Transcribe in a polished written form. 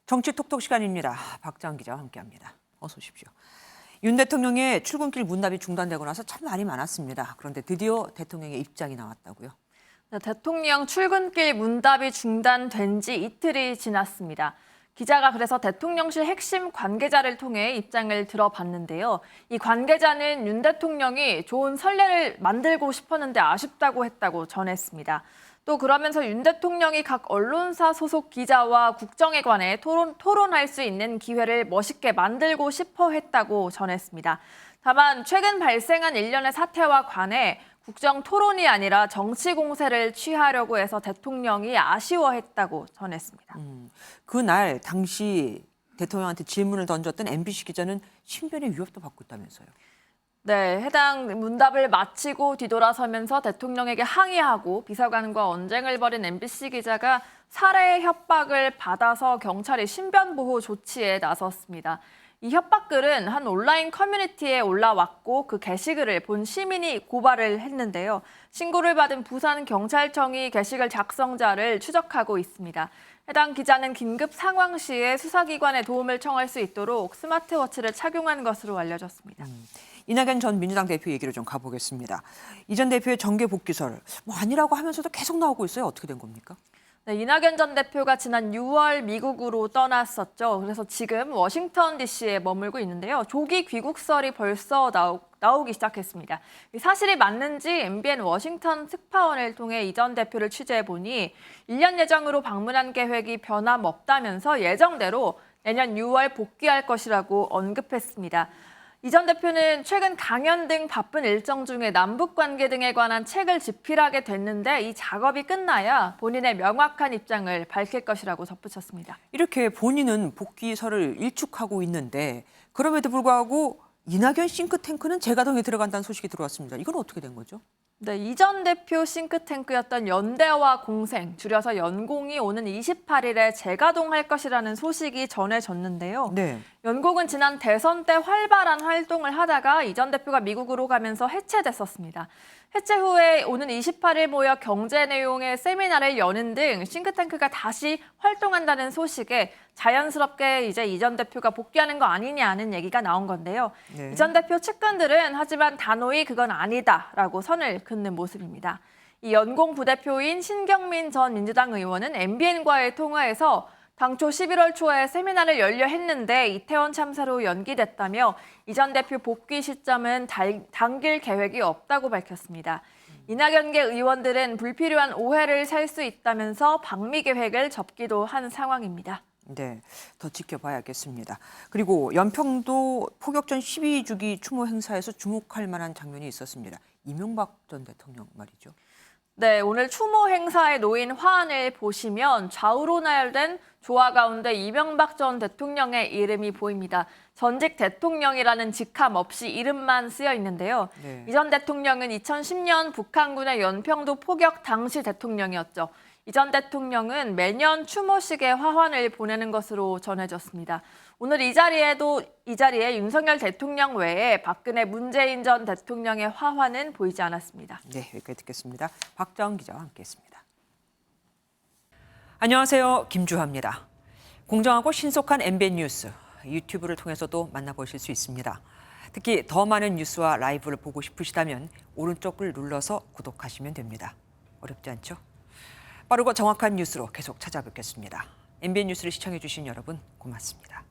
정치 톡톡 시간입니다. 박정 기자와 함께합니다. 어서 오십시오. 윤 대통령의 출근길 문답이 중단되고 나서 참 말이 많았습니다. 그런데 드디어 대통령의 입장이 나왔다고요? 네, 대통령 출근길 문답이 중단된 지 이틀이 지났습니다. 기자가 그래서 대통령실 핵심 관계자를 통해 입장을 들어봤는데요. 이 관계자는 윤 대통령이 좋은 선례를 만들고 싶었는데 아쉽다고 했다고 전했습니다. 또 그러면서 윤 대통령이 각 언론사 소속 기자와 국정에 관해 토론할 수 있는 기회를 멋있게 만들고 싶어 했다고 전했습니다. 다만 최근 발생한 일련의 사태와 관해 국정 토론이 아니라 정치 공세를 취하려고 해서 대통령이 아쉬워했다고 전했습니다. 그날 당시 대통령한테 질문을 던졌던 MBC 기자는 신변의 위협도 받고 있다면서요. 네, 해당 문답을 마치고 뒤돌아서면서 대통령에게 항의하고 비서관과 언쟁을 벌인 MBC 기자가 살해 협박을 받아서 경찰이 신변보호 조치에 나섰습니다. 이 협박글은 한 온라인 커뮤니티에 올라왔고 그 게시글을 본 시민이 고발을 했는데요. 신고를 받은 부산경찰청이 게시글 작성자를 추적하고 있습니다. 해당 기자는 긴급 상황 시에 수사기관의 도움을 청할 수 있도록 스마트워치를 착용한 것으로 알려졌습니다. 이낙연 전 민주당 대표 얘기로 좀 가보겠습니다. 이 전 대표의 정계 복귀설 아니라고 하면서도 계속 나오고 있어요. 어떻게 된 겁니까? 네, 이낙연 전 대표가 지난 6월 미국으로 떠났었죠. 그래서 지금 워싱턴 DC에 머물고 있는데요. 조기 귀국설이 벌써 나오기 시작했습니다. 사실이 맞는지 MBN 워싱턴 특파원을 통해 이 전 대표를 취재해보니 1년 예정으로 방문한 계획이 변함없다면서 예정대로 내년 6월 복귀할 것이라고 언급했습니다. 이 전 대표는 최근 강연 등 바쁜 일정 중에 남북관계 등에 관한 책을 집필하게 됐는데 이 작업이 끝나야 본인의 명확한 입장을 밝힐 것이라고 덧붙였습니다. 이렇게 본인은 복귀설을 일축하고 있는데 그럼에도 불구하고 이낙연 싱크탱크는 재가동에 들어간다는 소식이 들어왔습니다. 이건 어떻게 된 거죠? 네, 이 전 대표 싱크탱크였던 연대와 공생, 줄여서 연공이 오는 28일에 재가동할 것이라는 소식이 전해졌는데요. 네. 연공은 지난 대선 때 활발한 활동을 하다가 이 전 대표가 미국으로 가면서 해체됐었습니다. 해체 후에 오는 28일 모여 경제 내용의 세미나를 여는 등 싱크탱크가 다시 활동한다는 소식에 자연스럽게 이제 이 전 대표가 복귀하는 거 아니냐는 얘기가 나온 건데요. 네. 이 전 대표 측근들은 하지만 단호히 그건 아니다라고 선을 긋는 모습입니다. 이 연공 부대표인 신경민 전 민주당 의원은 MBN과의 통화에서 당초 11월 초에 세미나를 열려 했는데 이태원 참사로 연기됐다며 이 전 대표 복귀 시점은 당길 계획이 없다고 밝혔습니다. 이낙연계 의원들은 불필요한 오해를 살 수 있다면서 방미 계획을 접기도 한 상황입니다. 네, 더 지켜봐야겠습니다. 그리고 연평도 포격전 12주기 추모 행사에서 주목할 만한 장면이 있었습니다. 이명박 전 대통령 말이죠. 네, 오늘 추모 행사에 놓인 화환을 보시면 좌우로 나열된 조화 가운데 이명박 전 대통령의 이름이 보입니다. 전직 대통령이라는 직함 없이 이름만 쓰여 있는데요. 네. 이 전 대통령은 2010년 북한군의 연평도 포격 당시 대통령이었죠. 이 전 대통령은 매년 추모식에 화환을 보내는 것으로 전해졌습니다. 오늘 이 자리에 윤석열 대통령 외에 박근혜, 문재인 전 대통령의 화환은 보이지 않았습니다. 네, 여기까지 듣겠습니다. 박정 기자와 함께했습니다. 안녕하세요, 김주하입니다. 공정하고 신속한 MBN 뉴스, 유튜브를 통해서도 만나보실 수 있습니다. 특히 더 많은 뉴스와 라이브를 보고 싶으시다면 오른쪽을 눌러서 구독하시면 됩니다. 어렵지 않죠? 빠르고 정확한 뉴스로 계속 찾아뵙겠습니다. MBN 뉴스를 시청해주신 여러분 고맙습니다.